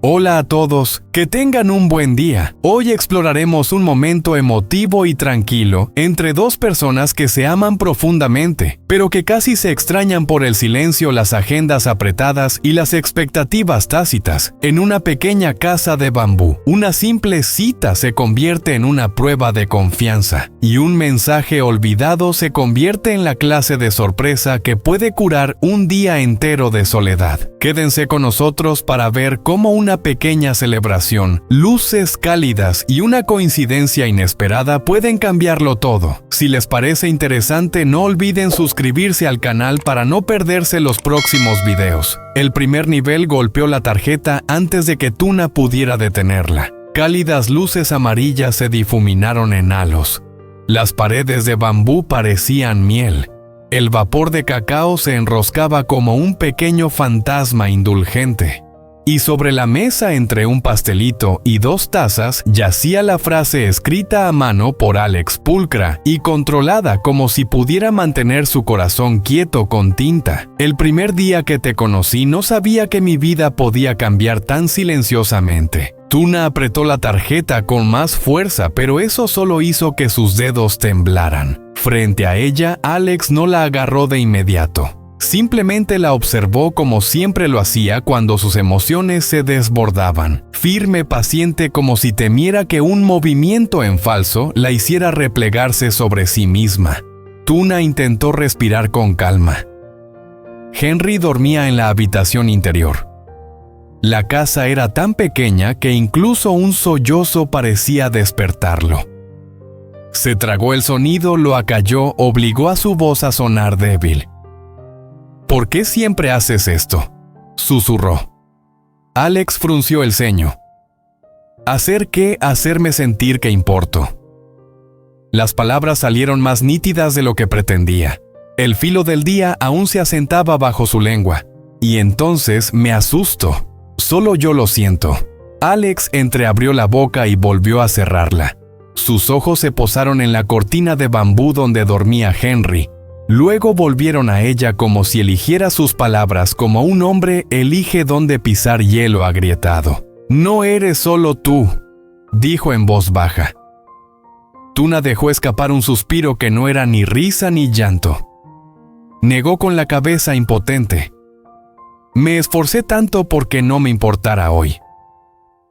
Hola a todos, que tengan un buen día. Hoy exploraremos un momento emotivo y tranquilo entre dos personas que se aman profundamente, pero que casi se extrañan por el silencio, las agendas apretadas y las expectativas tácitas. En una pequeña casa de bambú, una simple cita se convierte en una prueba de confianza, y un mensaje olvidado se convierte en la clase de sorpresa que puede curar un día entero de soledad. Quédense con nosotros para ver cómo una pequeña celebración, luces cálidas y una coincidencia inesperada pueden cambiarlo todo. Si les parece interesante, no olviden suscribirse al canal para no perderse los próximos videos. El primer nivel golpeó la tarjeta antes de que Tuna pudiera detenerla. Cálidas luces amarillas se difuminaron en halos. Las paredes de bambú parecían miel. El vapor de cacao se enroscaba como un pequeño fantasma indulgente. Y sobre la mesa, entre un pastelito y dos tazas, yacía la frase escrita a mano por Alex pulcra y controlada como si pudiera mantener su corazón quieto con tinta. El primer día que te conocí no sabía que mi vida podía cambiar tan silenciosamente. Tuna apretó la tarjeta con más fuerza, pero eso solo hizo que sus dedos temblaran. Frente a ella, Alex no la agarró de inmediato. Simplemente la observó como siempre lo hacía cuando sus emociones se desbordaban. Firme, paciente, como si temiera que un movimiento en falso la hiciera replegarse sobre sí misma. Tuna intentó respirar con calma. Henry dormía en la habitación interior. La casa era tan pequeña que incluso un sollozo parecía despertarlo. Se tragó el sonido, lo acalló, obligó a su voz a sonar débil. ¿Por qué siempre haces esto?, susurró. Alex frunció el ceño. ¿Hacer qué? Hacerme sentir que importo. Las palabras salieron más nítidas de lo que pretendía. El filo del día aún se asentaba bajo su lengua. Y entonces me asusto. Solo yo lo siento. Alex entreabrió la boca y volvió a cerrarla. Sus ojos se posaron en la cortina de bambú donde dormía Henry. Luego volvieron a ella como si eligiera sus palabras como un hombre elige dónde pisar hielo agrietado. «No eres solo tú», dijo en voz baja. Tuna dejó escapar un suspiro que no era ni risa ni llanto. Negó con la cabeza impotente. «Me esforcé tanto porque no me importara hoy.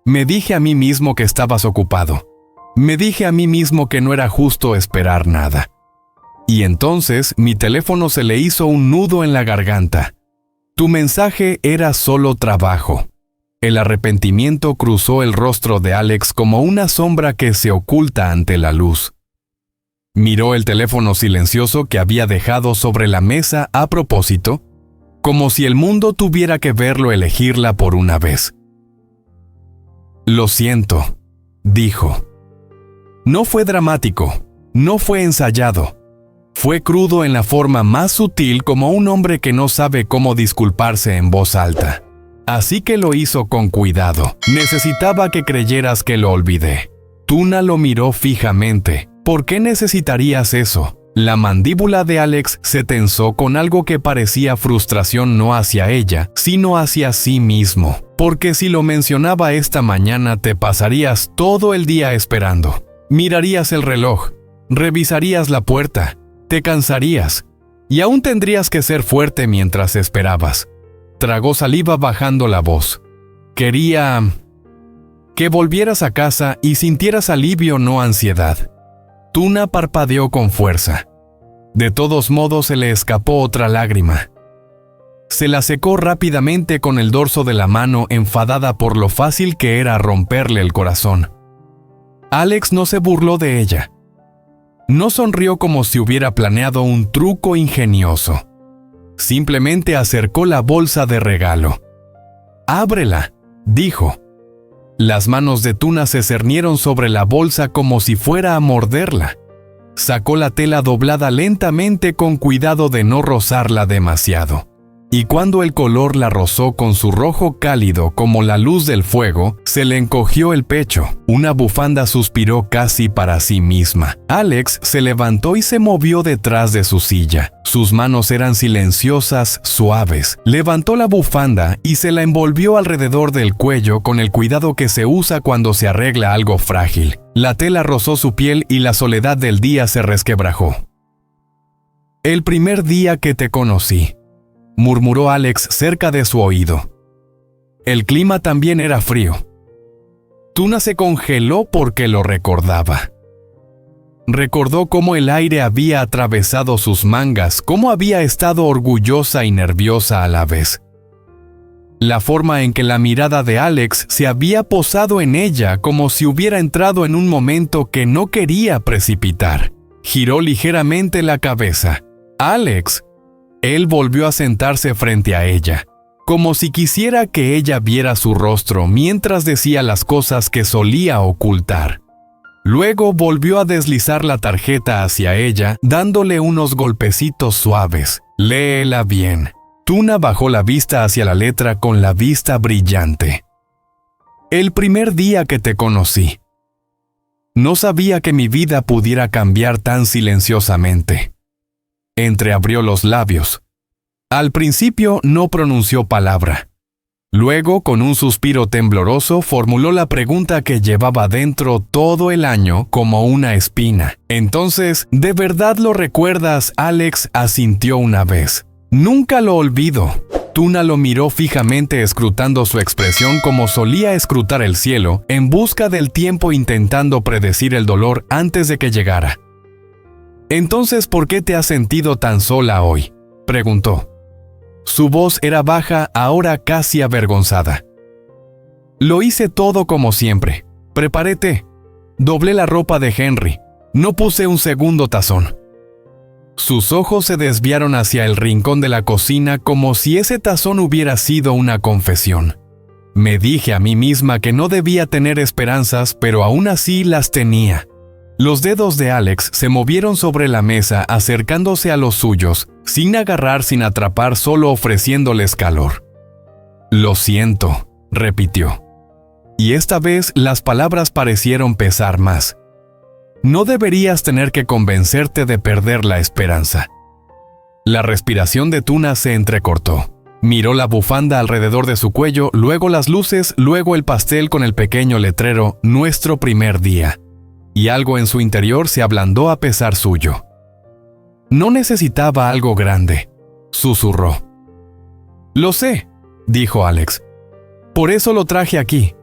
Me dije a mí mismo que estabas ocupado. Me dije a mí mismo que no era justo esperar nada». Y entonces mi teléfono se le hizo un nudo en la garganta. Tu mensaje era solo trabajo. El arrepentimiento cruzó el rostro de Alex como una sombra que se oculta ante la luz. Miró el teléfono silencioso que había dejado sobre la mesa a propósito, como si el mundo tuviera que verlo elegirla por una vez. «Lo siento», dijo. No fue dramático, no fue ensayado. Fue crudo en la forma más sutil, como un hombre que no sabe cómo disculparse en voz alta. Así que lo hizo con cuidado. Necesitaba que creyeras que lo olvidé. Tuna lo miró fijamente. ¿Por qué necesitarías eso? La mandíbula de Alex se tensó con algo que parecía frustración no hacia ella, sino hacia sí mismo. Porque si lo mencionaba esta mañana te pasarías todo el día esperando. Mirarías el reloj, revisarías la puerta. Te cansarías, y aún tendrías que ser fuerte mientras esperabas. Tragó saliva bajando la voz. Quería que volvieras a casa y sintieras alivio, no ansiedad. Tuna parpadeó con fuerza. De todos modos se le escapó otra lágrima. Se la secó rápidamente con el dorso de la mano, enfadada por lo fácil que era romperle el corazón. Alex no se burló de ella. No sonrió como si hubiera planeado un truco ingenioso. Simplemente acercó la bolsa de regalo. «Ábrela», dijo. Las manos de Tuna se cernieron sobre la bolsa como si fuera a morderla. Sacó la tela doblada lentamente con cuidado de no rozarla demasiado. y cuando el color la rozó con su rojo cálido como la luz del fuego, se le encogió el pecho. Una bufanda suspiró casi para sí misma. Alex se levantó y se movió detrás de su silla. Sus manos eran silenciosas, suaves. Levantó la bufanda y se la envolvió alrededor del cuello con el cuidado que se usa cuando se arregla algo frágil. La tela rozó su piel y la soledad del día se resquebrajó. «El primer día que te conocí», murmuró Alex cerca de su oído. El clima también era frío. Tuna se congeló porque lo recordaba. Recordó cómo el aire había atravesado sus mangas, cómo había estado orgullosa y nerviosa a la vez. La forma en que la mirada de Alex se había posado en ella como si hubiera entrado en un momento que no quería precipitar. Giró ligeramente la cabeza. «Alex». Él volvió a sentarse frente a ella, como si quisiera que ella viera su rostro mientras decía las cosas que solía ocultar. Luego volvió a deslizar la tarjeta hacia ella, dándole unos golpecitos suaves. «Léela bien». Tuna bajó la vista hacia la letra con la vista brillante. «El primer día que te conocí. No sabía que mi vida pudiera cambiar tan silenciosamente». Entreabrió los labios. Al principio no pronunció palabra. Luego, con un suspiro tembloroso, formuló la pregunta que llevaba dentro todo el año como una espina. «Entonces, ¿de verdad lo recuerdas?», Alex asintió una vez. «Nunca lo olvido». Tuna lo miró fijamente, escrutando su expresión como solía escrutar el cielo, en busca del tiempo, intentando predecir el dolor antes de que llegara. «Entonces, ¿por qué te has sentido tan sola hoy?», preguntó. Su voz era baja, ahora casi avergonzada. «Lo hice todo como siempre. Preparé té. Doblé la ropa de Henry. No puse un segundo tazón». Sus ojos se desviaron hacia el rincón de la cocina como si ese tazón hubiera sido una confesión. «Me dije a mí misma que no debía tener esperanzas, pero aún así las tenía». Los dedos de Alex se movieron sobre la mesa, acercándose a los suyos, sin agarrar, sin atrapar, solo ofreciéndoles calor. «Lo siento», repitió. Y esta vez las palabras parecieron pesar más. «No deberías tener que convencerte de perder la esperanza». La respiración de Tuna se entrecortó. Miró la bufanda alrededor de su cuello, luego las luces, luego el pastel con el pequeño letrero «Nuestro primer día». Y algo en su interior se ablandó a pesar suyo. «No necesitaba algo grande», susurró. «Lo sé», dijo Alex. «Por eso lo traje aquí».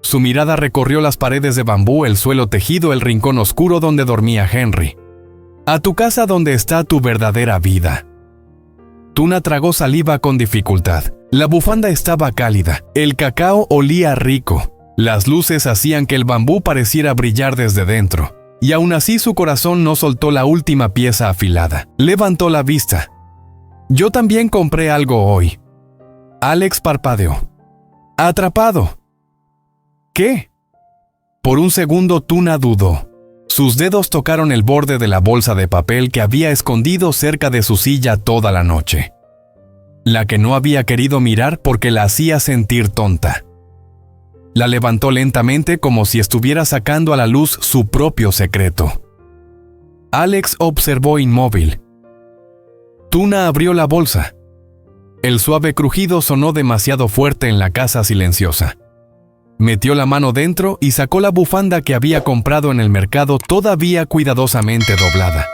Su mirada recorrió las paredes de bambú, el suelo tejido, el rincón oscuro donde dormía Henry. «A tu casa donde está tu verdadera vida». Tuna tragó saliva con dificultad. La bufanda estaba cálida. El cacao olía rico. Las luces hacían que el bambú pareciera brillar desde dentro, y aún así su corazón no soltó la última pieza afilada. Levantó la vista. «Yo también compré algo hoy». Alex parpadeó. «Atrapado». «¿Qué?». Por un segundo Tuna dudó. Sus dedos tocaron el borde de la bolsa de papel que había escondido cerca de su silla toda la noche. La que no había querido mirar porque la hacía sentir tonta. La levantó lentamente como si estuviera sacando a la luz su propio secreto. Alex observó inmóvil. Tuna abrió la bolsa. El suave crujido sonó demasiado fuerte en la casa silenciosa. Metió la mano dentro y sacó la bufanda que había comprado en el mercado, todavía cuidadosamente doblada.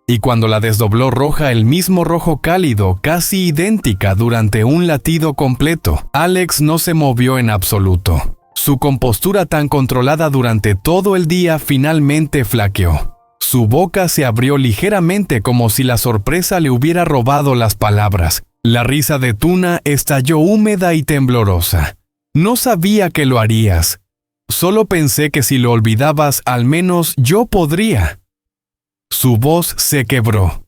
Y cuando la desdobló, roja, el mismo rojo cálido, casi idéntica durante un latido completo, Alex no se movió en absoluto. Su compostura tan controlada durante todo el día finalmente flaqueó. Su boca se abrió ligeramente como si la sorpresa le hubiera robado las palabras. La risa de Tuna estalló húmeda y temblorosa. «No sabía que lo harías. Solo pensé que si lo olvidabas, al menos yo podría». Su voz se quebró.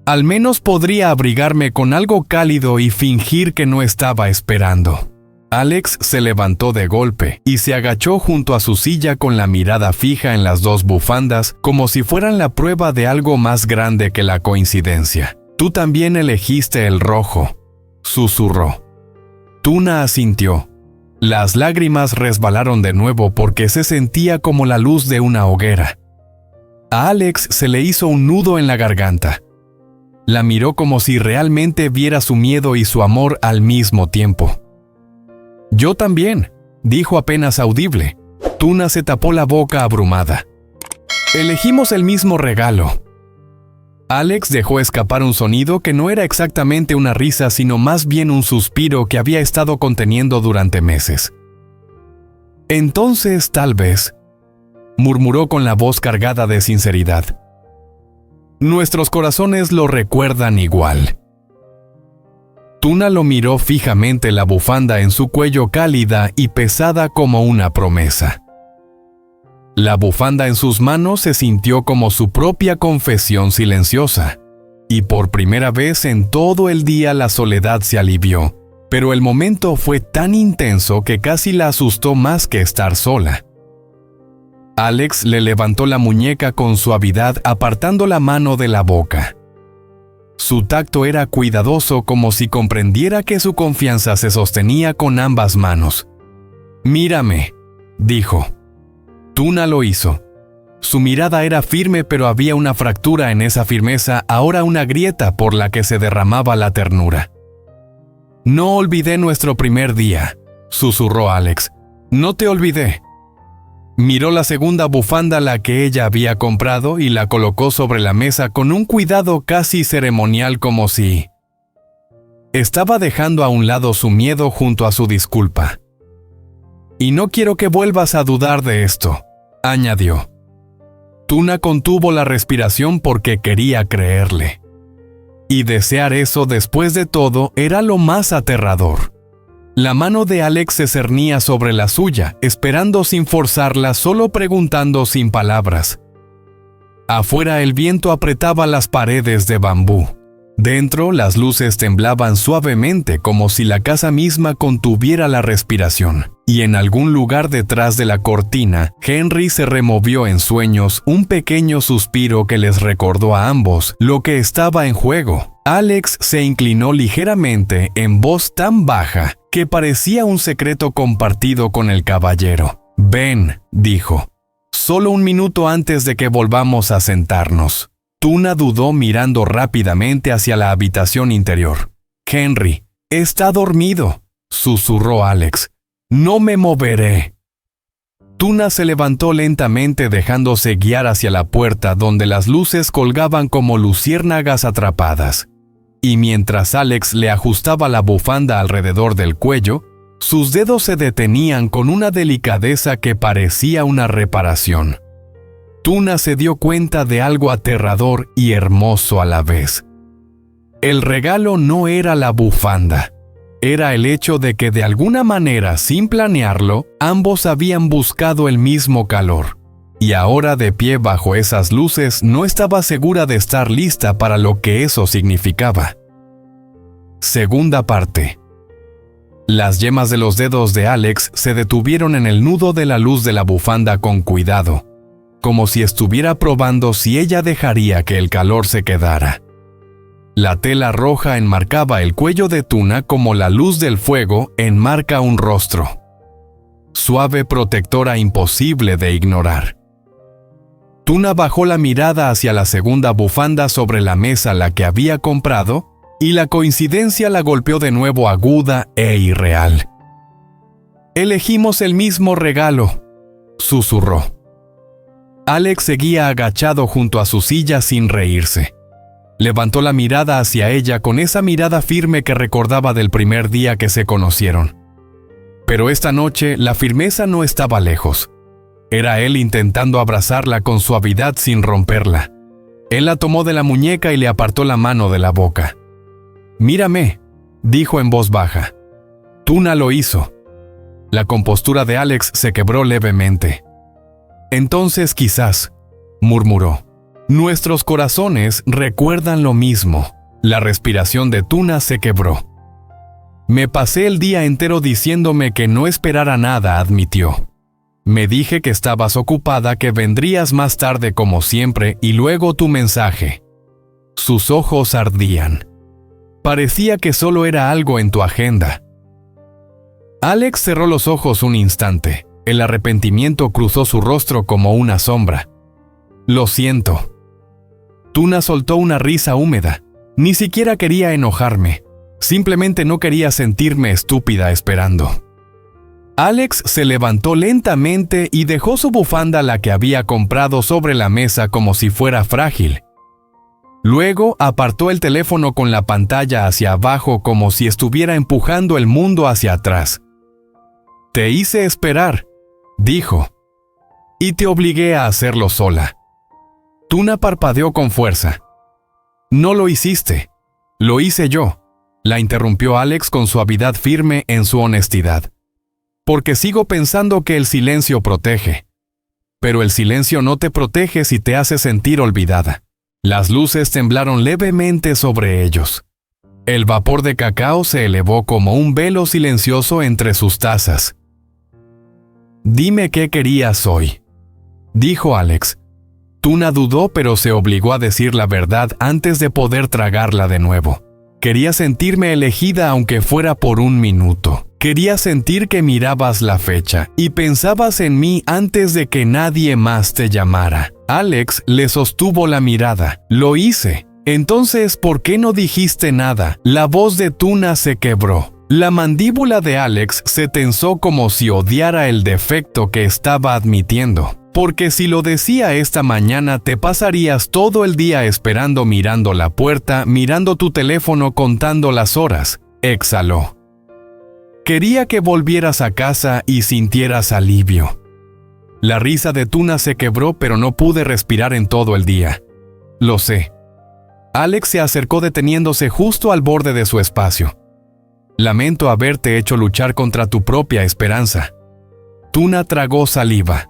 «Al menos podría abrigarme con algo cálido y fingir que no estaba esperando». Alex se levantó de golpe y se agachó junto a su silla con la mirada fija en las dos bufandas, como si fueran la prueba de algo más grande que la coincidencia. Tú también elegiste el rojo, susurró. Tuna asintió. Las lágrimas resbalaron de nuevo porque se sentía como la luz de una hoguera. A Alex se le hizo un nudo en la garganta. La miró como si realmente viera su miedo y su amor al mismo tiempo. Yo también, dijo apenas audible. Tuna se tapó la boca abrumada. Elegimos el mismo regalo. Alex dejó escapar un sonido que no era exactamente una risa, sino más bien un suspiro que había estado conteniendo durante meses. Entonces, tal vez, murmuró con la voz cargada de sinceridad. Nuestros corazones lo recuerdan igual. Tuna lo miró fijamente, la bufanda en su cuello cálida y pesada como una promesa. La bufanda en sus manos se sintió como su propia confesión silenciosa, y por primera vez en todo el día la soledad se alivió, pero el momento fue tan intenso que casi la asustó más que estar sola. Alex le levantó la muñeca con suavidad, apartando la mano de la boca. Su tacto era cuidadoso, como si comprendiera que su confianza se sostenía con ambas manos. «Mírame», dijo. Tuna lo hizo. Su mirada era firme, pero había una fractura en esa firmeza, ahora una grieta por la que se derramaba la ternura. «No olvidé nuestro primer día», susurró Alex. «No te olvidé». Miró la segunda bufanda, la que ella había comprado, y la colocó sobre la mesa con un cuidado casi ceremonial, como si estaba dejando a un lado su miedo junto a su disculpa. «Y no quiero que vuelvas a dudar de esto», añadió. Tuna contuvo la respiración porque quería creerle. Y desear eso, después de todo, era lo más aterrador. La mano de Alex se cernía sobre la suya, esperando sin forzarla, solo preguntando sin palabras. Afuera el viento apretaba las paredes de bambú. Dentro las luces temblaban suavemente, como si la casa misma contuviera la respiración. Y en algún lugar detrás de la cortina, Henry se removió en sueños, un pequeño suspiro que les recordó a ambos lo que estaba en juego. Alex se inclinó ligeramente, en voz tan baja que parecía un secreto compartido con el caballero. «Ven», dijo, «solo un minuto antes de que volvamos a sentarnos». Tuna dudó, mirando rápidamente hacia la habitación interior. «Henry, está dormido», susurró Alex. «No me moveré». Tuna se levantó lentamente, dejándose guiar hacia la puerta, donde las luces colgaban como luciérnagas atrapadas. Y mientras Alex le ajustaba la bufanda alrededor del cuello, sus dedos se detenían con una delicadeza que parecía una reparación. Tuna se dio cuenta de algo aterrador y hermoso a la vez. El regalo no era la bufanda. Era el hecho de que de alguna manera, sin planearlo, ambos habían buscado el mismo calor. Y ahora, de pie bajo esas luces, no estaba segura de estar lista para lo que eso significaba. Segunda parte. Las yemas de los dedos de Alex se detuvieron en el nudo de la luz de la bufanda con cuidado, como si estuviera probando si ella dejaría que el calor se quedara. La tela roja enmarcaba el cuello de Tuna como la luz del fuego enmarca un rostro. Suave, protectora, imposible de ignorar. Tuna bajó la mirada hacia la segunda bufanda sobre la mesa, la que había comprado, y la coincidencia la golpeó de nuevo, aguda e irreal. «Elegimos el mismo regalo», susurró. Alex seguía agachado junto a su silla sin reírse. Levantó la mirada hacia ella con esa mirada firme que recordaba del primer día que se conocieron. Pero esta noche la firmeza no estaba lejos. Era él intentando abrazarla con suavidad sin romperla. Él la tomó de la muñeca y le apartó la mano de la boca. «Mírame», dijo en voz baja. Tuna lo hizo. La compostura de Alex se quebró levemente. «Entonces quizás», murmuró, «nuestros corazones recuerdan lo mismo». La respiración de Tuna se quebró. «Me pasé el día entero diciéndome que no esperara nada», admitió. «Me dije que estabas ocupada, que vendrías más tarde como siempre, y luego tu mensaje». Sus ojos ardían. Parecía que solo era algo en tu agenda. Alex cerró los ojos un instante. El arrepentimiento cruzó su rostro como una sombra. Lo siento. Tuna soltó una risa húmeda. Ni siquiera quería enojarme. Simplemente no quería sentirme estúpida esperando. Alex se levantó lentamente y dejó su bufanda, la que había comprado, sobre la mesa como si fuera frágil. Luego apartó el teléfono con la pantalla hacia abajo como si estuviera empujando el mundo hacia atrás. «Te hice esperar», dijo, «y te obligué a hacerlo sola». Tuna parpadeó con fuerza. «No lo hiciste, lo hice yo», la interrumpió Alex con suavidad firme en su honestidad. «Porque sigo pensando que el silencio protege. Pero el silencio no te protege si te hace sentir olvidada». Las luces temblaron levemente sobre ellos. El vapor de cacao se elevó como un velo silencioso entre sus tazas. «Dime qué querías hoy», dijo Alex. Tuna dudó, pero se obligó a decir la verdad antes de poder tragarla de nuevo. «Quería sentirme elegida aunque fuera por un minuto. Quería sentir que mirabas la fecha y pensabas en mí antes de que nadie más te llamara». Alex le sostuvo la mirada. «Lo hice. Entonces, ¿por qué no dijiste nada?» La voz de Tuna se quebró. La mandíbula de Alex se tensó como si odiara el defecto que estaba admitiendo. «Porque si lo decía esta mañana, te pasarías todo el día esperando, mirando la puerta, mirando tu teléfono, contando las horas», exhaló. «Quería que volvieras a casa y sintieras alivio». La risa de Tuna se quebró, pero no pude respirar en todo el día. «Lo sé». Alex se acercó deteniéndose justo al borde de su espacio. «Lamento haberte hecho luchar contra tu propia esperanza». Tuna tragó saliva.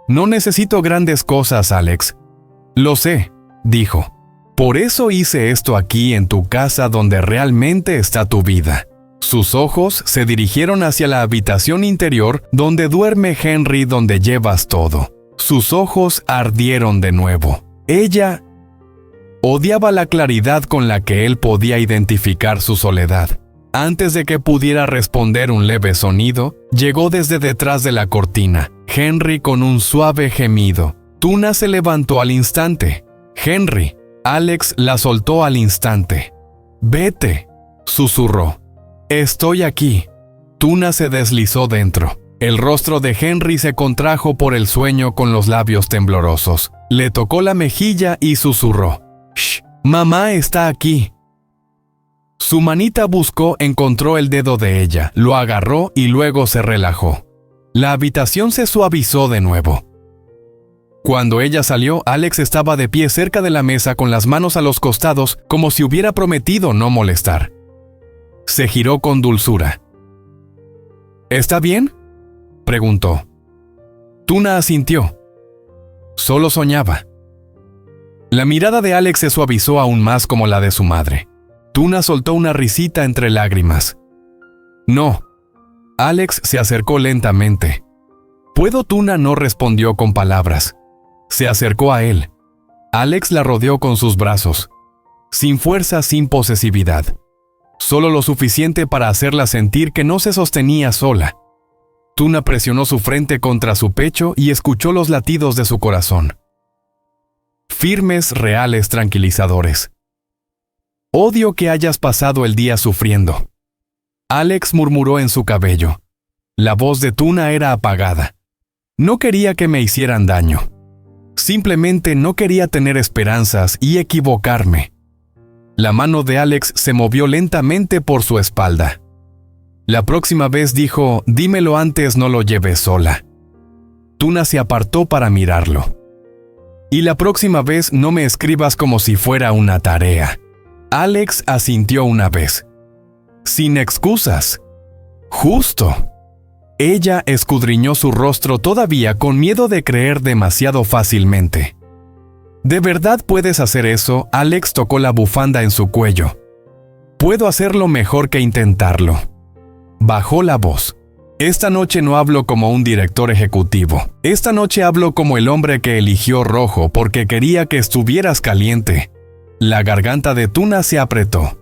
«No necesito grandes cosas, Alex». «Lo sé», dijo. «Por eso hice esto aquí en tu casa donde realmente está tu vida». Sus ojos se dirigieron hacia la habitación interior donde duerme Henry, donde llevas todo. Sus ojos ardieron de nuevo. Ella odiaba la claridad con la que él podía identificar su soledad. Antes de que pudiera responder, un leve sonido llegó desde detrás de la cortina. Henry con un suave gemido. Tuna se levantó al instante. «Henry». Alex la soltó al instante. «Vete», susurró. «Estoy aquí». Tuna se deslizó dentro. El rostro de Henry se contrajo por el sueño con los labios temblorosos. Le tocó la mejilla y susurró. «Shh, mamá está aquí». Su manita encontró el dedo de ella, lo agarró y luego se relajó. La habitación se suavizó de nuevo. Cuando ella salió, Alex estaba de pie cerca de la mesa con las manos a los costados, como si hubiera prometido no molestar. Se giró con dulzura. «¿Está bien?», preguntó. Tuna asintió. Solo soñaba. La mirada de Alex se suavizó aún más como la de su madre. Tuna soltó una risita entre lágrimas. «No». Alex se acercó lentamente. «¿Puedo?» Tuna no respondió con palabras. Se acercó a él. Alex la rodeó con sus brazos. Sin fuerza, sin posesividad. Solo lo suficiente para hacerla sentir que no se sostenía sola. Tuna presionó su frente contra su pecho y escuchó los latidos de su corazón. Firmes, reales, tranquilizadores. «Odio que hayas pasado el día sufriendo». Alex murmuró en su cabello. La voz de Tuna era apagada. «No quería que me hicieran daño. Simplemente no quería tener esperanzas y equivocarme». La mano de Alex se movió lentamente por su espalda. La próxima vez dijo, «Dímelo antes, no lo lleves sola». Tuna se apartó para mirarlo. «Y la próxima vez no me escribas como si fuera una tarea». Alex asintió una vez. «Sin excusas». «Justo». Ella escudriñó su rostro todavía con miedo de creer demasiado fácilmente. «¿De verdad puedes hacer eso?». Alex tocó la bufanda en su cuello. «Puedo hacerlo mejor que intentarlo». Bajó la voz. «Esta noche no hablo como un director ejecutivo. Esta noche hablo como el hombre que eligió rojo porque quería que estuvieras caliente». La garganta de Tuna se apretó.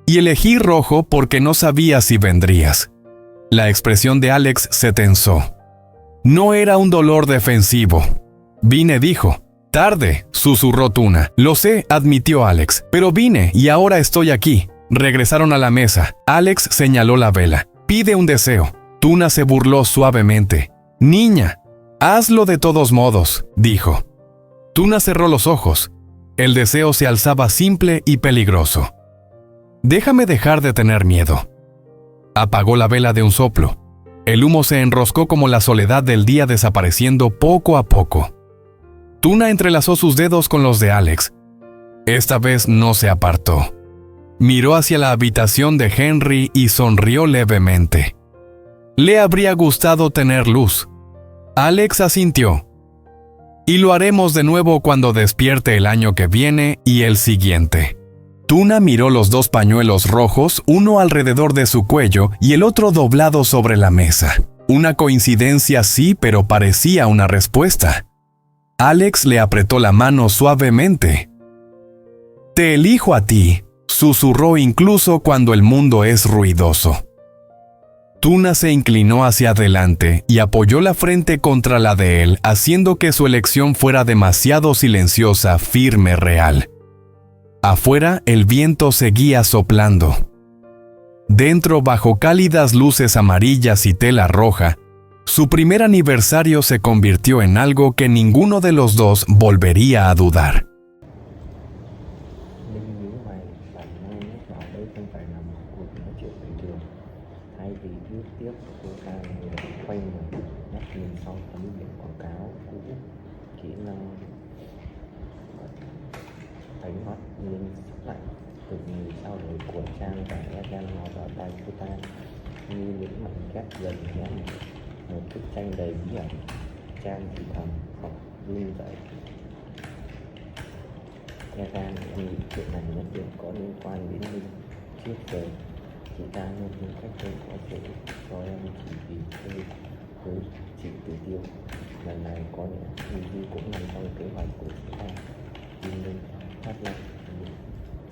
Y elegí rojo porque no sabía si vendrías. La expresión de Alex se tensó. No era un dolor defensivo. Vine, dijo. Tarde, susurró Tuna. Lo sé, admitió Alex. Pero vine y ahora estoy aquí. Regresaron a la mesa. Alex señaló la vela. Pide un deseo. Tuna se burló suavemente. Niña, hazlo de todos modos, dijo. Tuna cerró los ojos. El deseo se alzaba simple y peligroso. Déjame dejar de tener miedo. Apagó la vela de un soplo. El humo se enroscó como la soledad del día desapareciendo poco a poco. Tuna entrelazó sus dedos con los de Alex. Esta vez no se apartó. Miró hacia la habitación de Henry y sonrió levemente. Le habría gustado tener luz. Alex asintió. Y lo haremos de nuevo cuando despierte el año que viene y el siguiente. Tuna miró los dos pañuelos rojos, uno alrededor de su cuello y el otro doblado sobre la mesa. Una coincidencia sí, pero parecía una respuesta. Alex le apretó la mano suavemente. Te elijo a ti, susurró incluso cuando el mundo es ruidoso. Tuna se inclinó hacia adelante y apoyó la frente contra la de él, haciendo que su elección fuera demasiado silenciosa, firme, real. Afuera, el viento seguía soplando. Dentro, bajo cálidas luces amarillas y tela roja, su primer aniversario se convirtió en algo que ninguno de los dos volvería a dudar. Ánh mắt Linh sắc lạnh, từ người trao đổi của Trang và Egan hòa vào tay cô ta như những mảnh ghép dần nhãn một bức tranh đầy bí ẩn. Trang thì thầm, khóc run rẩy. Egan nghĩ chuyện này nhất định có liên quan đến Linh. Trước giờ chị ta luôn tìm cách gây khó dễ cho em chỉ vì chơi với chị Tử Tiêu. Lần này có lẽ Linh cũng nằm trong kế hoạch của chị ta. Linh phát lạnh,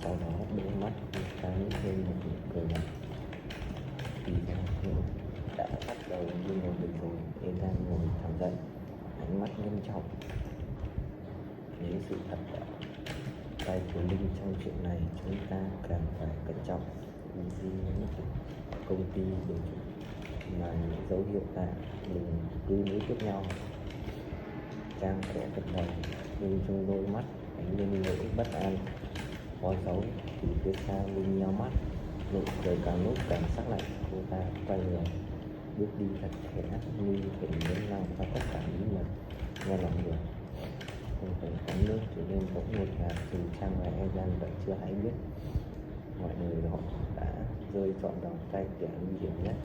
sau đó đôi mắt sáng thêm một nụ cười lạnh. Thì ra đã bắt đầu như ngồi được rồi, Egan ngồi thẳng dậy, ánh mắt nghiêm trọng. Nếu sự thật là tay của Linh trong chuyện này, chúng ta càng phải cẩn trọng. Vì công ty để mà những dấu hiệu tạ mình cứ nối tiếp nhau. Trang khẽ gật đầu, nhưng trong đôi mắt ánh lên nỗi bất an. Có dấu thì phía xa Linh nheo mắt, nụ cười càng lúc càng sắc lạnh. Cô ta quay người, bước đi thật khẽ như thể muốn lao ra tất cả bí mật nghe lòng người. Không phải quán nước trở nên bỗng ngột ngạt, dù Trang và Egan vẫn chưa hay biết mọi người họ đã rơi trọn vào tay kẻ nguy hiểm nhất.